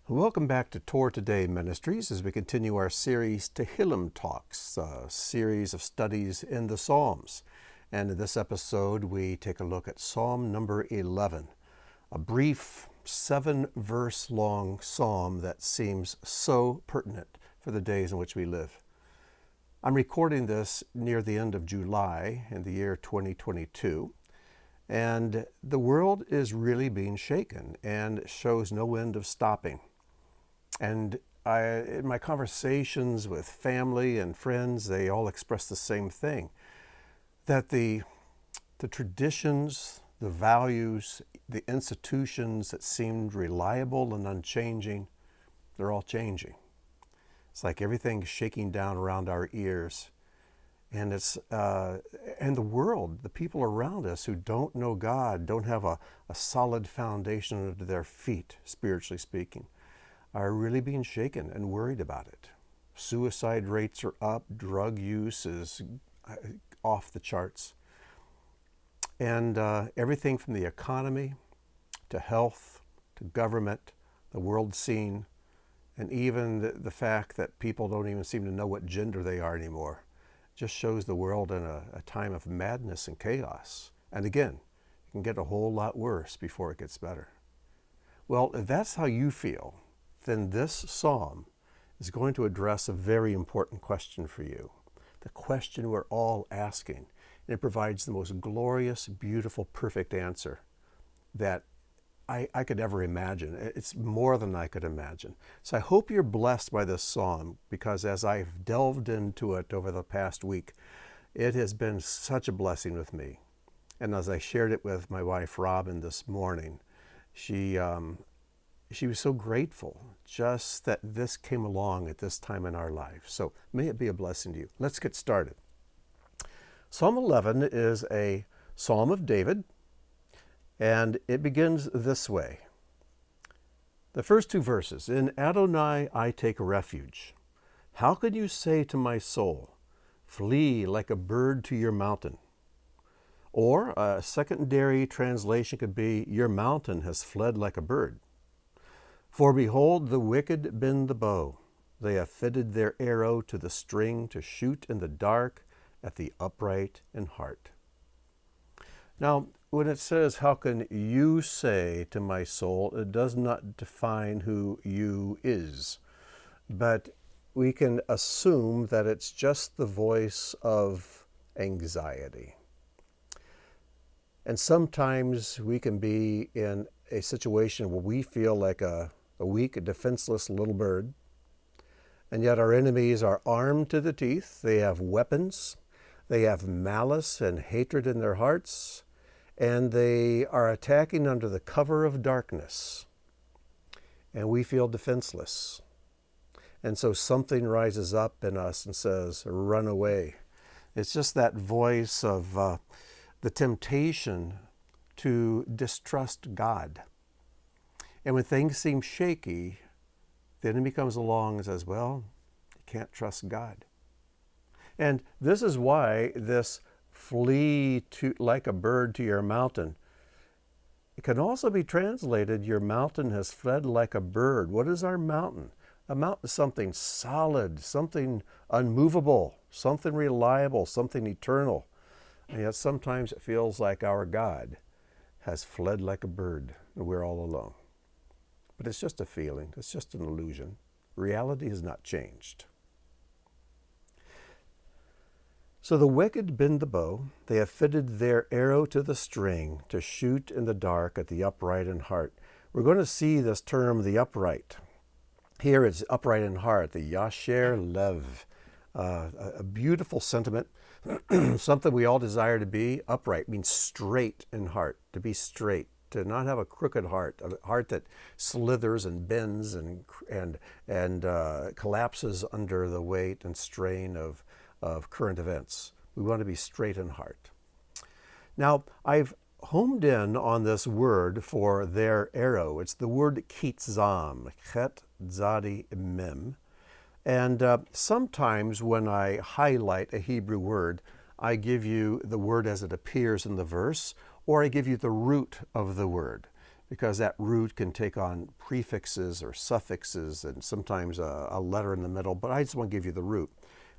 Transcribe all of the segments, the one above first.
Welcome back to Torah Today Ministries as we continue our series Tehillim Talks, a series of studies in the Psalms. And in this episode, we take a look at Psalm number 11, a brief 7-verse long psalm that seems so pertinent for the days in which we live. I'm recording this near the end of July in the year 2022. And the world is really being shaken and shows no end of stopping. And in my conversations with family and friends, they all express the same thing, that the traditions, the values, the institutions that seemed reliable and unchanging, they're all changing. It's like everything's shaking down around our ears. And and the world, the people around us who don't know God, don't have a solid foundation under their feet, spiritually speaking, are really being shaken and worried about it. Suicide rates are up, drug use is off the charts. And everything from the economy to health to government, the world scene, and even the fact that people don't even seem to know what gender they are anymore, just shows the world in a time of madness and chaos. And again, it can get a whole lot worse before it gets better. Well, if that's how you feel, then this psalm is going to address a very important question for you, the question we're all asking. And it provides the most glorious, beautiful, perfect answer that I could ever imagine. It's more than I could imagine. So I hope you're blessed by this psalm, because as I've delved into it over the past week, it has been such a blessing with me. And as I shared it with my wife, Robin, this morning, she was so grateful just that this came along at this time in our life. So may it be a blessing to you. Let's get started. Psalm 11 is a psalm of David, and it begins this way. The first two verses, "In Adonai I take refuge. How could you say to my soul, flee like a bird to your mountain?" Or a secondary translation could be, "Your mountain has fled like a bird. For behold, the wicked bend the bow. They have fitted their arrow to the string to shoot in the dark at the upright in heart." Now, when it says, "How can you say to my soul," it does not define who you is. But we can assume that it's just the voice of anxiety. And sometimes we can be in a situation where we feel like a weak, defenseless little bird, and yet our enemies are armed to the teeth. They have weapons, they have malice and hatred in their hearts, and they are attacking under the cover of darkness, and we feel defenseless. And so something rises up in us and says, run away. It's just that voice of the temptation to distrust God. And when things seem shaky, the enemy comes along and says, well, you can't trust God. And this is why this flee like a bird to your mountain, it can also be translated, your mountain has fled like a bird. What is our mountain? A mountain is something solid, something unmovable, something reliable, something eternal. And yet sometimes it feels like our God has fled like a bird and we're all alone. But it's just a feeling. It's just an illusion. Reality has not changed. So the wicked bend the bow. They have fitted their arrow to the string to shoot in the dark at the upright in heart. We're going to see this term, the upright. Here it's upright in heart, the Yasher Lev. A beautiful sentiment, something we all desire to be. Upright means straight in heart, to be straight, to not have a crooked heart, a heart that slithers and bends and collapses under the weight and strain of current events. We want to be straight in heart. Now, I've homed in on this word for their arrow. It's the word kitzam, chet zadi mem. And sometimes when I highlight a Hebrew word, I give you the word as it appears in the verse, or I give you the root of the word. because that root can take on prefixes or suffixes and sometimes a letter in the middle, but I just want to give you the root.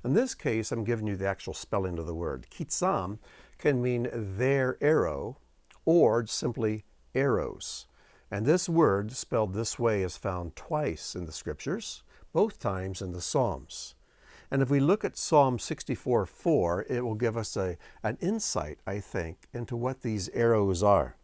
In this case, I'm giving you the actual spelling of the word. Kitsam can mean their arrow or simply arrows. And this word, spelled this way, is found twice in the scriptures, both times in the Psalms. And if we look at Psalm 64:4, it will give us an insight, I think, into what these arrows are.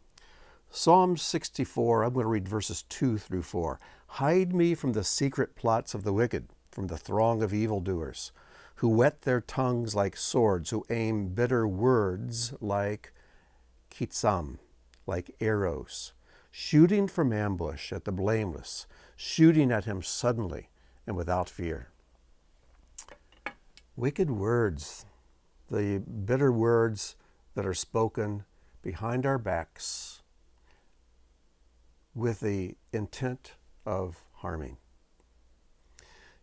Psalm 64, I'm going to read verses 2 through 4. Hide me from the secret plots of the wicked, from the throng of evildoers, who whet their tongues like swords, who aim bitter words like kitsam, like arrows, shooting from ambush at the blameless, shooting at him suddenly and without fear. Wicked words, the bitter words that are spoken behind our backs with the intent of harming.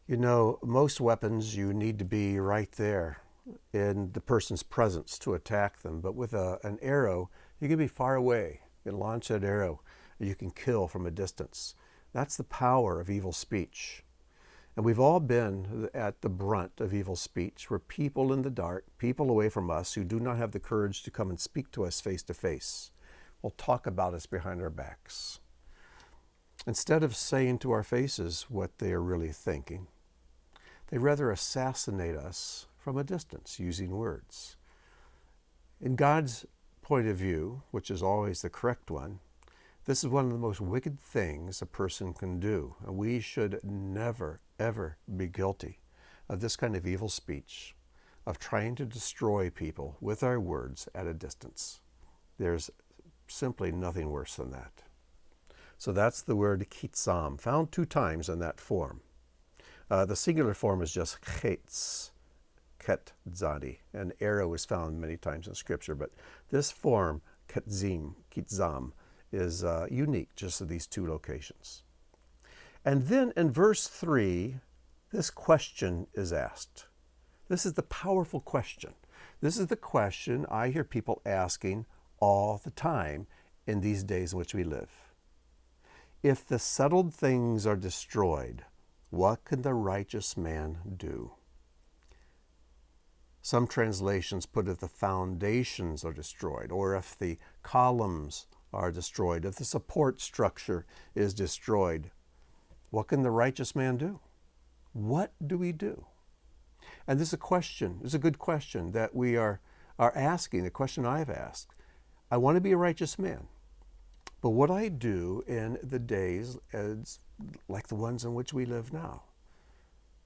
You know, most weapons, you need to be right there in the person's presence to attack them. But with an arrow, you can be far away. You can launch that arrow. You can kill from a distance. That's the power of evil speech. And we've all been at the brunt of evil speech, where people in the dark, people away from us who do not have the courage to come and speak to us face to face, will talk about us behind our backs, instead of saying to our faces what they are really thinking. They rather assassinate us from a distance using words. In God's point of view, which is always the correct one, this is one of the most wicked things a person can do. And we should never, ever be guilty of this kind of evil speech, of trying to destroy people with our words at a distance. There's simply nothing worse than that. So that's the word kitsam, found 2 times in that form. The singular form is just chetz, ketzadi. An arrow is found many times in Scripture, but this form, kitzam, is unique just to these 2 locations. And then in verse 3, this question is asked. This is the powerful question. This is the question I hear people asking all the time in these days in which we live. If the settled things are destroyed, what can the righteous man do? Some translations put if the foundations are destroyed, or if the columns are destroyed, if the support structure is destroyed, what can the righteous man do? What do we do? And this is a question, this is a good question that we are asking, the question I've asked. I want to be a righteous man. But what I do in the days as like the ones in which we live now,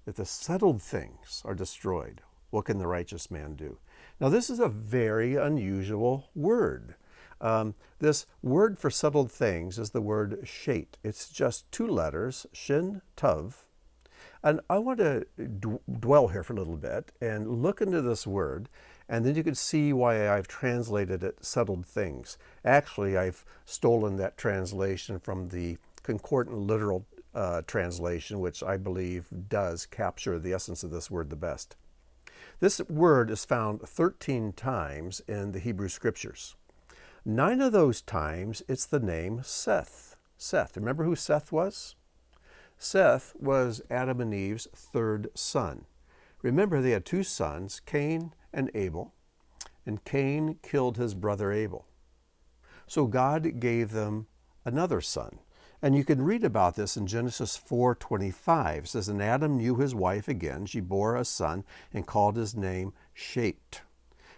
if the settled things are destroyed, what can the righteous man do? Now, this is a very unusual word. This word for settled things is the word shet. It's just 2 letters, shin, tav. And I want to dwell here for a little bit and look into this word, and then you can see why I've translated it settled things. Actually, I've stolen that translation from the Concordant Literal translation, which I believe does capture the essence of this word the best. This word is found 13 times in the Hebrew Scriptures. 9 of those times, it's the name Seth. Seth. Remember who Seth was? Seth was Adam and Eve's 3rd son. Remember, they had 2 sons, Cain and Abel, and Cain killed his brother Abel. So God gave them another son. And you can read about this in Genesis 4:25. It says, and Adam knew his wife again. She bore a son and called his name Shet.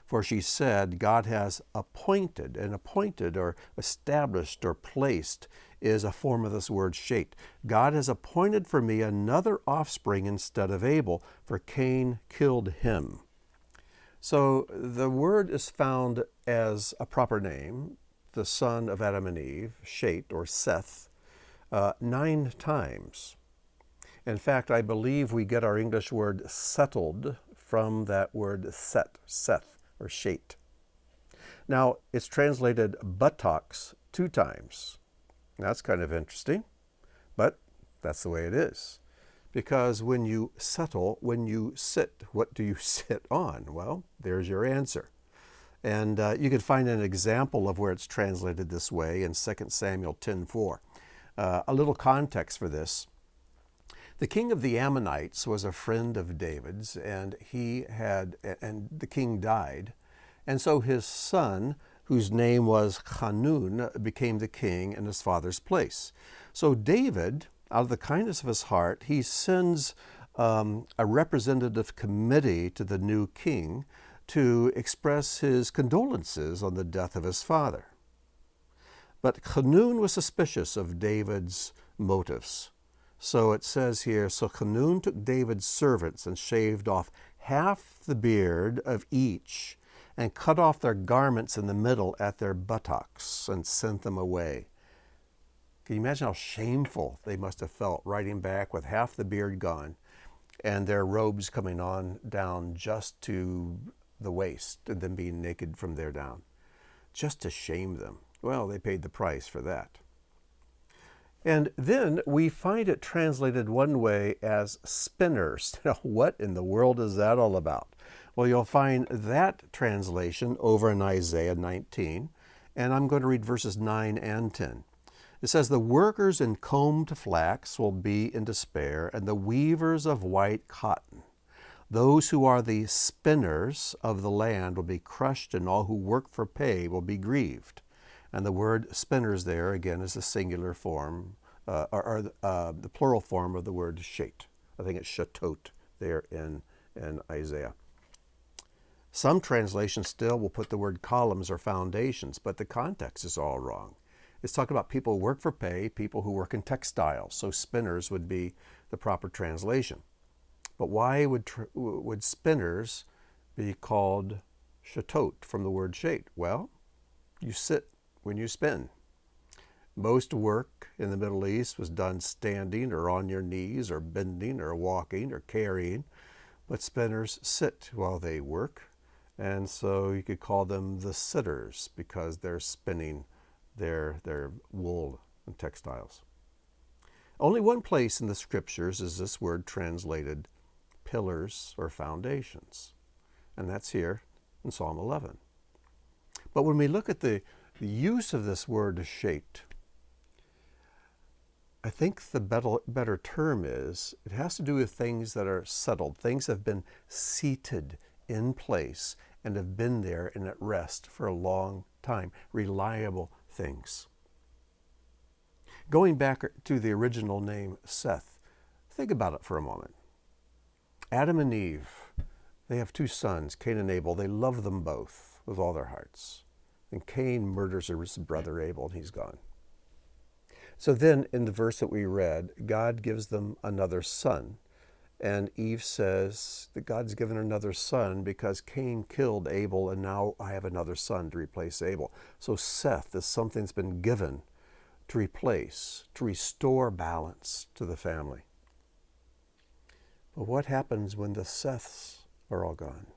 For she said, God has appointed, and appointed or established or placed is a form of this word shet. God has appointed for me another offspring instead of Abel, for Cain killed him. So the word is found as a proper name, the son of Adam and Eve, Shet or Seth, 9 times. In fact, I believe we get our English word settled from that word Seth, or Shet. Now, it's translated buttocks 2 times. That's kind of interesting, but that's the way it is. Because when you settle, when you sit, what do you sit on? Well, there's your answer. And you can find an example of where it's translated this way in 2 Samuel 10:4. A little context for this. The king of the Ammonites was a friend of David's, and the king died. And so his son, whose name was Hanun, became the king in his father's place. So David, out of the kindness of his heart, he sends a representative committee to the new king to express his condolences on the death of his father. But Hanun was suspicious of David's motives. So it says here, so Hanun took David's servants and shaved off half the beard of each and cut off their garments in the middle at their buttocks and sent them away. Can you imagine how shameful they must have felt riding back with half the beard gone and their robes coming on down just to the waist and then being naked from there down? Just to shame them. Well, they paid the price for that. And then we find it translated one way as spinners. Now, what in the world is that all about? Well, you'll find that translation over in Isaiah 19, and I'm going to read verses 9 and 10. It says, the workers in combed flax will be in despair, and the weavers of white cotton. Those who are the spinners of the land will be crushed, and all who work for pay will be grieved. And the word spinners there, again, is the singular form, the plural form of the word shet. I think it's shatot there in Isaiah. Some translations still will put the word columns or foundations, but the context is all wrong. It's talking about people who work for pay, people who work in textiles, so spinners would be the proper translation. But why would spinners be called shatot from the word shet? Well, you sit when you spin. Most work in the Middle East was done standing or on your knees or bending or walking or carrying, but spinners sit while they work, and so you could call them the sitters because they're spinning their wool and textiles. Only one place in the scriptures is this word translated pillars or foundations, and that's here in Psalm 11. But when we look at the use of this word shet, I think the better term is, it has to do with things that are settled. Things have been seated in place and have been there and at rest for a long time. Reliable things. Going back to the original name Seth, think about it for a moment. Adam and Eve, they have two sons, Cain and Abel. They love them both with all their hearts. And Cain murders his brother Abel, and he's gone. So then, in the verse that we read, God gives them another son. And Eve says that God's given her another son because Cain killed Abel, and now I have another son to replace Abel. So Seth is something that's been given to replace, to restore balance to the family. But what happens when the Seths are all gone?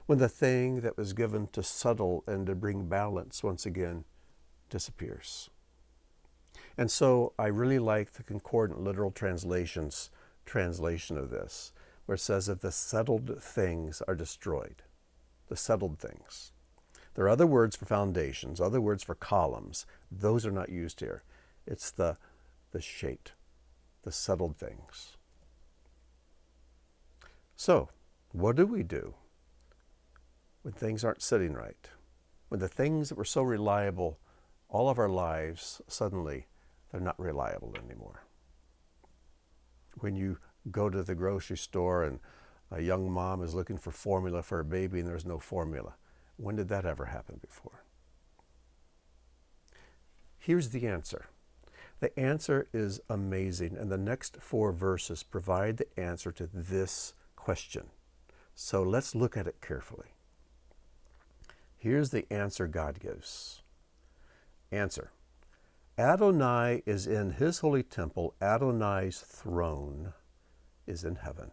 When the thing that was given to settle and to bring balance once again disappears. And so I really like the Concordant Literal Translation's translation of this, where it says that the settled things are destroyed. The settled things. There are other words for foundations, other words for columns. Those are not used here. It's the shet, the settled things. So, what do we do when things aren't sitting right? When the things that were so reliable all of our lives, suddenly, they're not reliable anymore. When you go to the grocery store and a young mom is looking for formula for her baby and there's no formula. When did that ever happen before? Here's the answer. The answer is amazing, and the next 4 verses provide the answer to this question. So let's look at it carefully. Here's the answer God gives. Answer. Adonai is in his holy temple. Adonai's throne is in heaven.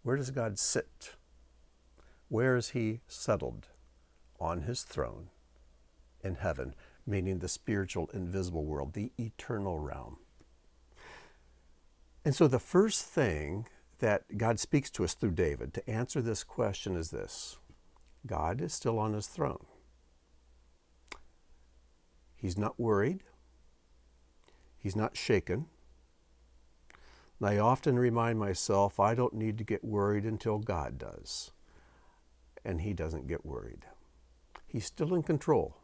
Where does God sit? Where is he settled? On his throne in heaven, meaning the spiritual, invisible world, the eternal realm. And so the first thing that God speaks to us through David to answer this question is this. God is still on his throne. He's not worried. He's not shaken. And I often remind myself I don't need to get worried until God does. And he doesn't get worried. He's still in control.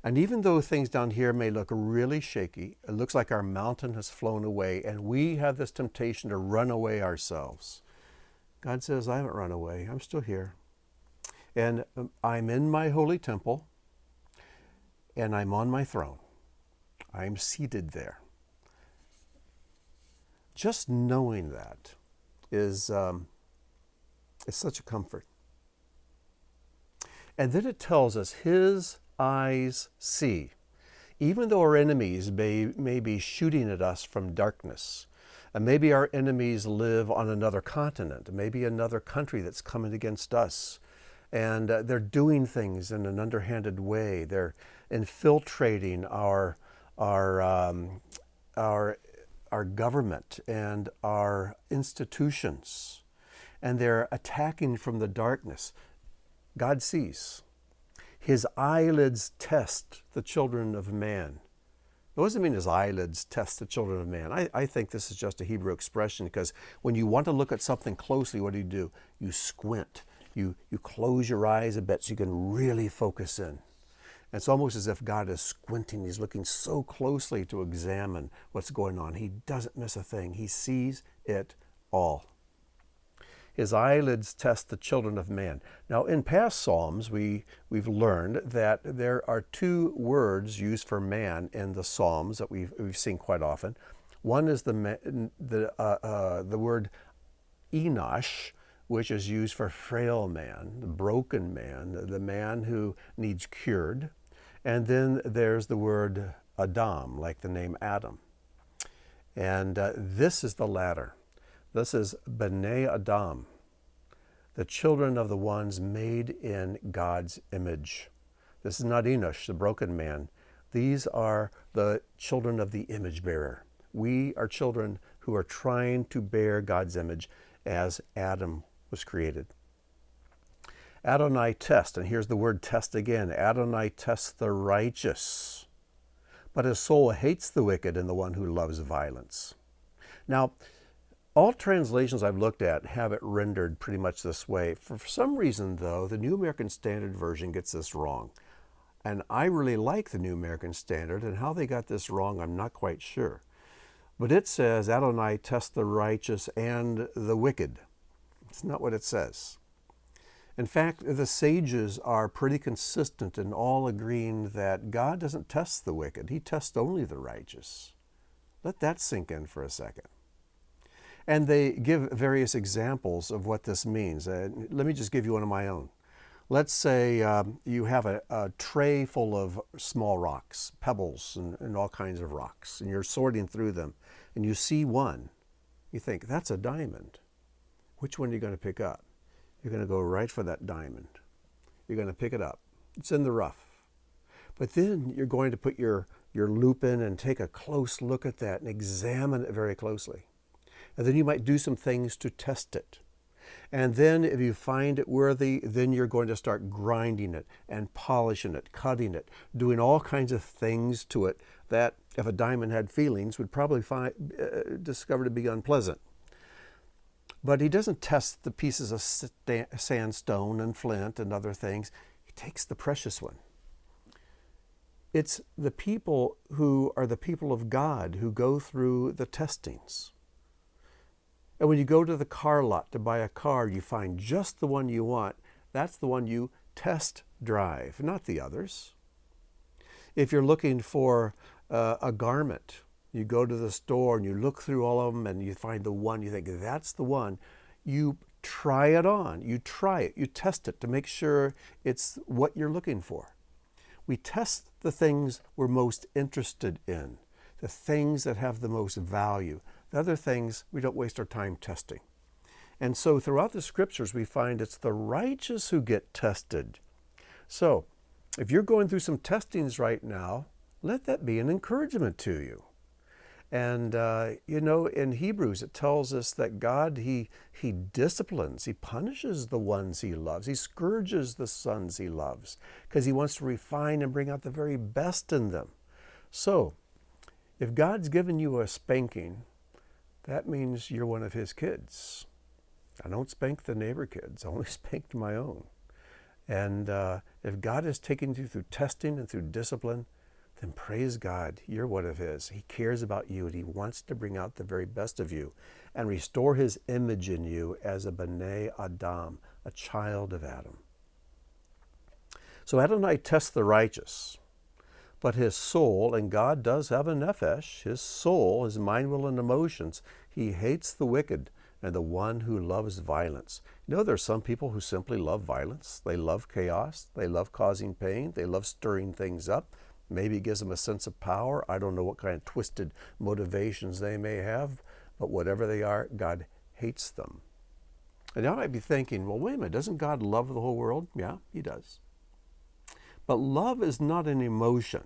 And even though things down here may look really shaky, it looks like our mountain has flown away and we have this temptation to run away ourselves. God says, I haven't run away. I'm still here. And I'm in my holy temple and I'm on my throne. I'm seated there. Just knowing that is such a comfort. And then it tells us his eyes see. Even though our enemies may be shooting at us from darkness, and maybe our enemies live on another continent, maybe another country that's coming against us, and they're doing things in an underhanded way. They're infiltrating our government and our institutions, and they're attacking from the darkness. God sees. His eyelids test the children of man. It doesn't mean his eyelids test the children of man. I think this is just a Hebrew expression because when you want to look at something closely, what do? You squint. You close your eyes a bit so you can really focus in. And it's almost as if God is squinting. He's looking so closely to examine what's going on. He doesn't miss a thing. He sees it all. His eyelids test the children of man. Now, in past Psalms, we've learned that there are two words used for man in the Psalms that we've seen quite often. One is the word Enosh, which is used for frail man, the broken man, the man who needs cured. And then there's the word Adam, like the name Adam. And this is the latter. This is B'nai Adam, the children of the ones made in God's image. This is not Enosh, the broken man. These are the children of the image bearer. We are children who are trying to bear God's image as Adam was created. Adonai test, and here's the word test again. Adonai tests the righteous, but his soul hates the wicked and the one who loves violence. Now, all translations I've looked at have it rendered pretty much this way. For some reason, though, the New American Standard Version gets this wrong. And I really like the New American Standard, and how they got this wrong, I'm not quite sure. But it says, Adonai tests the righteous and the wicked. It's not what it says. In fact, the sages are pretty consistent in all agreeing that God doesn't test the wicked. He tests only the righteous. Let that sink in for a second. And they give various examples of what this means. Let me just give you one of my own. Let's say you have a tray full of small rocks, pebbles, and all kinds of rocks, and you're sorting through them, and you see one. You think, that's a diamond. Which one are you going to pick up? You're going to go right for that diamond. You're going to pick it up. It's in the rough. But then you're going to put your loop in and take a close look at that and examine it very closely. And then you might do some things to test it. And then if you find it worthy, then you're going to start grinding it and polishing it, cutting it, doing all kinds of things to it that, if a diamond had feelings, would probably discover to be unpleasant. But he doesn't test the pieces of sandstone and flint and other things. He takes the precious one. It's the people who are the people of God who go through the testings. And when you go to the car lot to buy a car, you find just the one you want. That's the one you test drive, not the others. If you're looking for a garment, you go to the store and you look through all of them and you find the one you think, that's the one. You try it on. You try it. You test it to make sure it's what you're looking for. We test the things we're most interested in, the things that have the most value. The other things, we don't waste our time testing. And so throughout the scriptures, we find it's the righteous who get tested. So if you're going through some testings right now, let that be an encouragement to you. And, in Hebrews, it tells us that God, he disciplines, he punishes the ones he loves. He scourges the sons he loves because he wants to refine and bring out the very best in them. So, if God's given you a spanking, that means you're one of his kids. I don't spank the neighbor kids. I only spank my own. And if God has taken you through testing and through discipline, then praise God, you're one of his. He cares about you and he wants to bring out the very best of you and restore his image in you as a B'nai Adam, a child of Adam. So Adonai tests the righteous, but his soul, and God does have a nephesh, his soul, his mind, will, and emotions, he hates the wicked and the one who loves violence. There's some people who simply love violence. They love chaos. They love causing pain. They love stirring things up. Maybe it gives them a sense of power. I don't know what kind of twisted motivations they may have, but whatever they are, God hates them. And I might be thinking, well, wait a minute, doesn't God love the whole world? Yeah, he does. But love is not an emotion.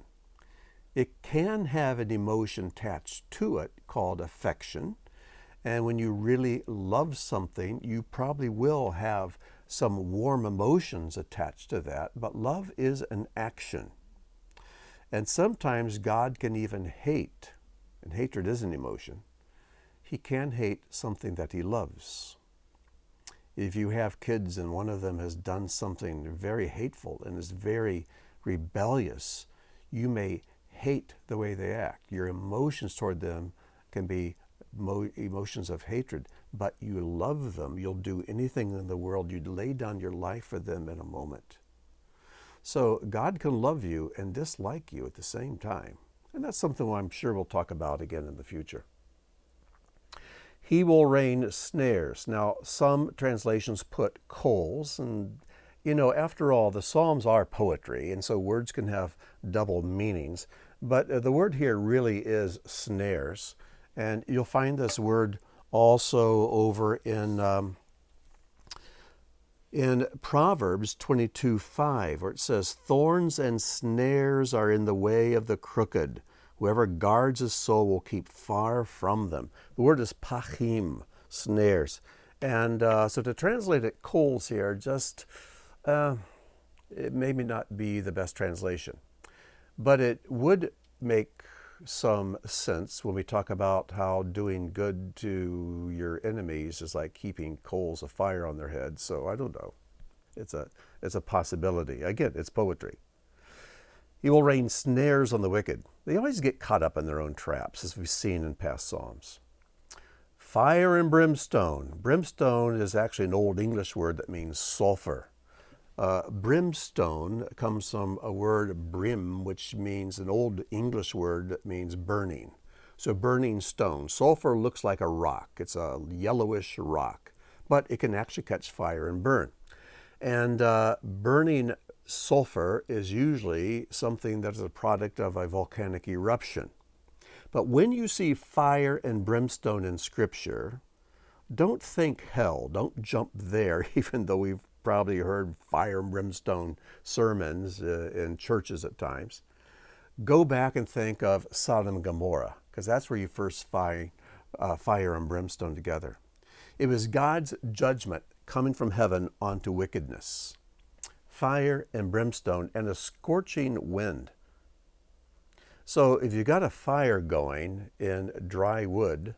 It can have an emotion attached to it called affection. And when you really love something, you probably will have some warm emotions attached to that. But love is an action. And sometimes God can even hate, and hatred is an emotion. He can hate something that he loves. If you have kids and one of them has done something very hateful and is very rebellious, you may hate the way they act. Your emotions toward them can be emotions of hatred, but you love them. You'll do anything in the world. You'd lay down your life for them in a moment. So God can love you and dislike you at the same time. And that's something I'm sure we'll talk about again in the future. He will rain snares. Now, some translations put coals. And, after all, the Psalms are poetry, and so words can have double meanings. But the word here really is snares. And you'll find this word also over in Proverbs 22:5, where it says, "Thorns and snares are in the way of the crooked. Whoever guards his soul will keep far from them." The word is pachim, snares. And so to translate it coals here, it may not be the best translation. But it would make some sense when we talk about how doing good to your enemies is like heaping coals of fire on their heads. So I don't know. It's a possibility. Again, it's poetry. He will rain snares on the wicked. They always get caught up in their own traps, as we've seen in past Psalms. Fire and brimstone. Brimstone is actually an Old English word that means sulfur. Brimstone comes from a word brim, which means an Old English word that means burning. So burning stone. Sulfur looks like a rock. It's a yellowish rock, but it can actually catch fire and burn. And burning sulfur is usually something that is a product of a volcanic eruption. But when you see fire and brimstone in Scripture, don't think hell. Don't jump there, even though we've probably heard fire and brimstone sermons in churches at times. Go back and think of Sodom and Gomorrah, because that's where you first find fire and brimstone together. It was God's judgment coming from heaven onto wickedness. Fire and brimstone and a scorching wind. So if you got a fire going in dry wood,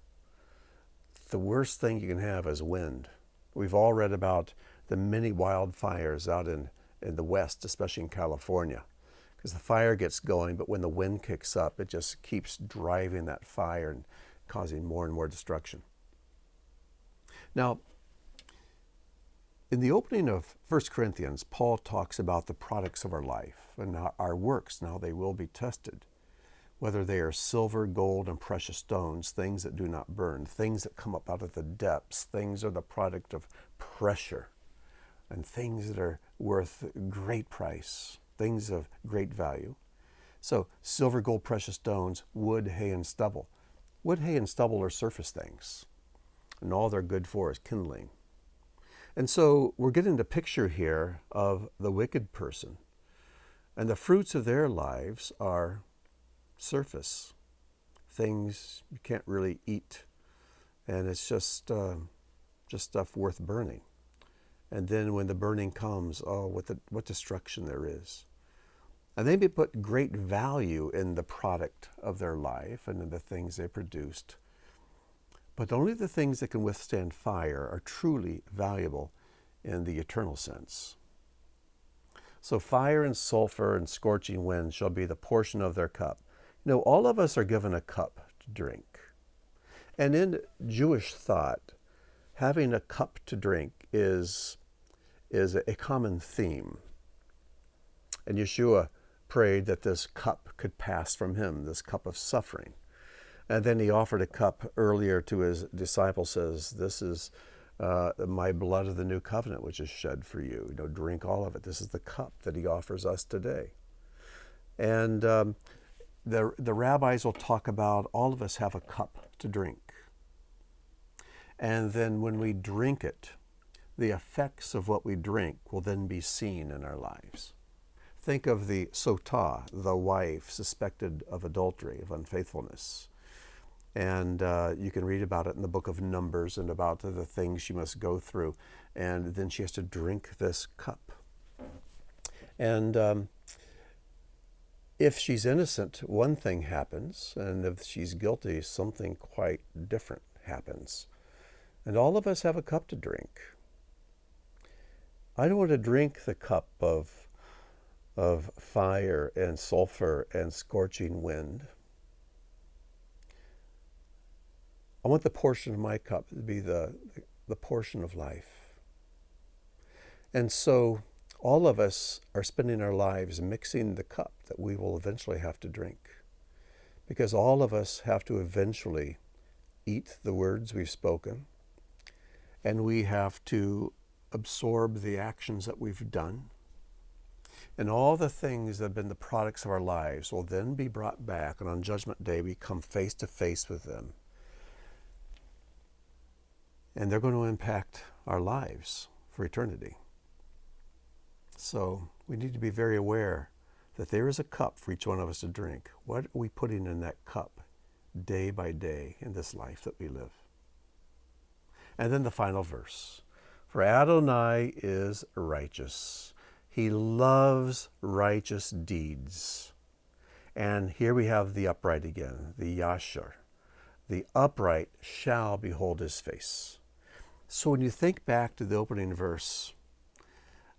the worst thing you can have is wind. We've all read about the many wildfires out in the West, especially in California, because the fire gets going, but when the wind kicks up, it just keeps driving that fire and causing more and more destruction. Now, in the opening of 1 Corinthians, Paul talks about the products of our life and our works. Now they will be tested, whether they are silver, gold, and precious stones, things that do not burn, things that come up out of the depths, things are the product of pressure, and things that are worth great price, things of great value. So silver, gold, precious stones, wood, hay, and stubble. Wood, hay, and stubble are surface things, and all they're good for is kindling. And so we're getting a picture here of the wicked person, and the fruits of their lives are surface, things you can't really eat, and it's just stuff worth burning. And then when the burning comes, oh, what destruction there is. And they may put great value in the product of their life and in the things they produced. But only the things that can withstand fire are truly valuable in the eternal sense. So fire and sulfur and scorching wind shall be the portion of their cup. You know, all of us are given a cup to drink. And in Jewish thought, having a cup to drink is a common theme. And Yeshua prayed that this cup could pass from him, this cup of suffering. And then he offered a cup earlier to his disciples, says, this is my blood of the new covenant, which is shed for you. You know, drink all of it. This is the cup that he offers us today. And the rabbis will talk about all of us have a cup to drink. And then when we drink it, the effects of what we drink will then be seen in our lives. Think of the sotah, the wife suspected of adultery, of unfaithfulness. And you can read about it in the book of Numbers and about the things she must go through. And then she has to drink this cup. And if she's innocent, one thing happens. And if she's guilty, something quite different happens. And all of us have a cup to drink. I don't want to drink the cup of fire and sulfur and scorching wind. I want the portion of my cup to be the portion of life. And so all of us are spending our lives mixing the cup that we will eventually have to drink. Because all of us have to eventually eat the words we've spoken, and we have to absorb the actions that we've done. And all the things that have been the products of our lives will then be brought back, and on Judgment Day we come face to face with them. And they're going to impact our lives for eternity. So we need to be very aware that there is a cup for each one of us to drink. What are we putting in that cup day by day in this life that we live? And then the final verse. For Adonai is righteous. He loves righteous deeds. And here we have the upright again, the Yashar. The upright shall behold his face. So when you think back to the opening verse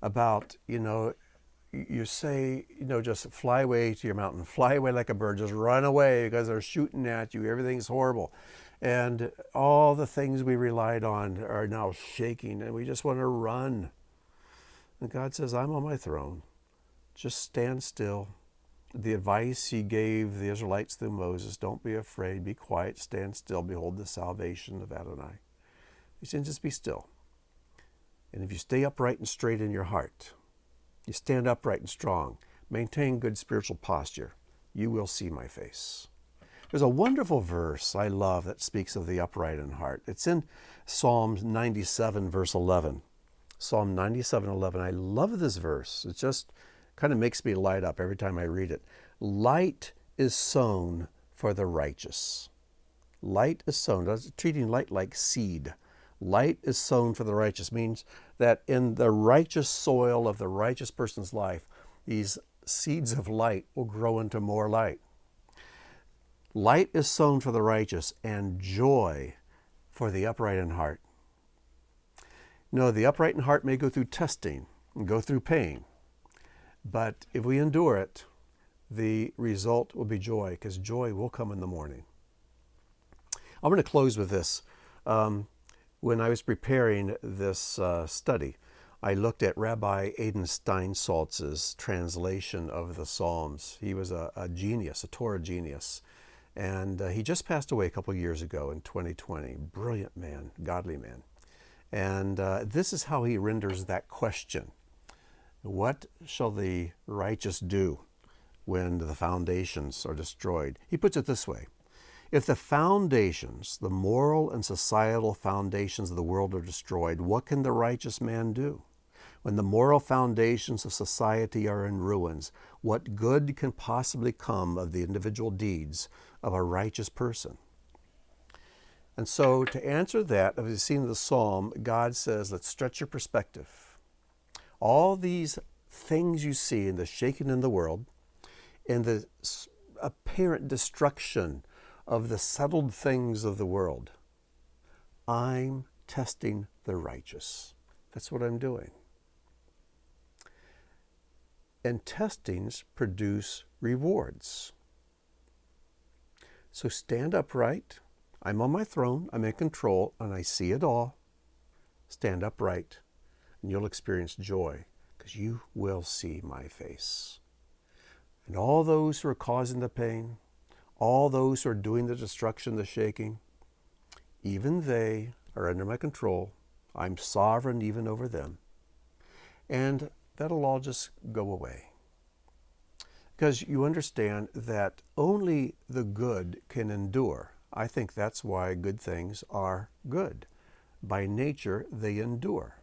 about, you say, just fly away to your mountain, fly away like a bird, just run away because they're shooting at you, everything's horrible. And all the things we relied on are now shaking and we just want to run. And God says, I'm on my throne. Just stand still. The advice he gave the Israelites through Moses, don't be afraid, be quiet, stand still, behold the salvation of Adonai. He said, just be still. And if you stay upright and straight in your heart, you stand upright and strong, maintain good spiritual posture, you will see my face. There's a wonderful verse I love that speaks of the upright in heart. It's in Psalm 97, verse 11. Psalm 97:11. I love this verse. It just kind of makes me light up every time I read it. Light is sown for the righteous. Light is sown. Treating light like seed. Light is sown for the righteous means that in the righteous soil of the righteous person's life, these seeds of light will grow into more light. Light is sown for the righteous and joy for the upright in heart. No, the upright in heart may go through testing and go through pain. But if we endure it, the result will be joy, because joy will come in the morning. I'm going to close with this. When I was preparing this study, I looked at Rabbi Adin Steinsaltz's translation of the Psalms. He was a genius, a Torah genius. And he just passed away a couple years ago in 2020. Brilliant man, godly man. And this is how he renders that question. What shall the righteous do when the foundations are destroyed? He puts it this way. If the foundations, the moral and societal foundations of the world are destroyed, what can the righteous man do? when the moral foundations of society are in ruins, what good can possibly come of the individual deeds of a righteous person? And so to answer that, as we've seen in the psalm, God says, let's stretch your perspective. All these things you see in the shaking in the world, in the apparent destruction of the settled things of the world, I'm testing the righteous. That's what I'm doing. And testings produce rewards. So stand upright. I'm on my throne, I'm in control, and I see it all. Stand upright, and you'll experience joy, because you will see my face. And all those who are causing the pain, all those who are doing the destruction, the shaking, even they are under my control. I'm sovereign even over them. And that'll all just go away. Because you understand that only the good can endure. I think that's why good things are good. By nature, they endure.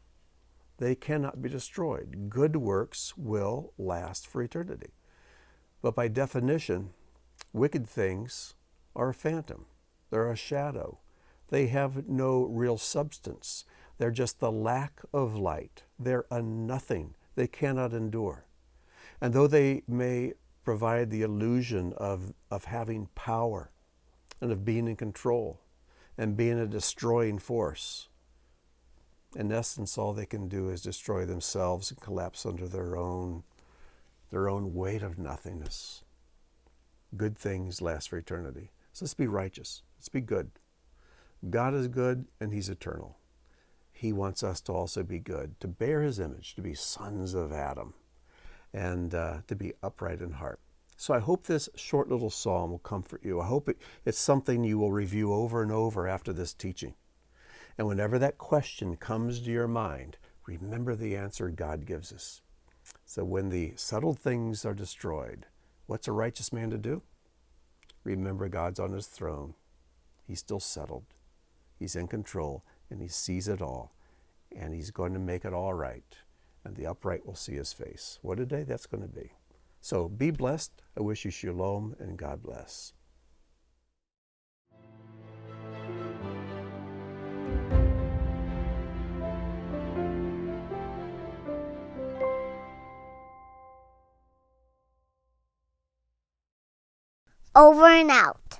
They cannot be destroyed. Good works will last for eternity. But by definition, wicked things are a phantom. They're a shadow. They have no real substance. They're just the lack of light. They're a nothing. They cannot endure. And though they may provide the illusion of having power and of being in control and being a destroying force, in essence, all they can do is destroy themselves and collapse under their own weight of nothingness. Good things last for eternity. So let's be righteous. Let's be good. God is good and He's eternal. He wants us to also be good, to bear His image, to be sons of Adam, and to be upright in heart. So I hope this short little psalm will comfort you. I hope it's something you will review over and over after this teaching. And whenever that question comes to your mind, remember the answer God gives us. So when the settled things are destroyed, what's a righteous man to do? Remember God's on His throne. He's still settled. He's in control, and He sees it all. And He's going to make it all right. And the upright will see His face. What a day that's going to be. So be blessed. I wish you shalom, and God bless. Over and out.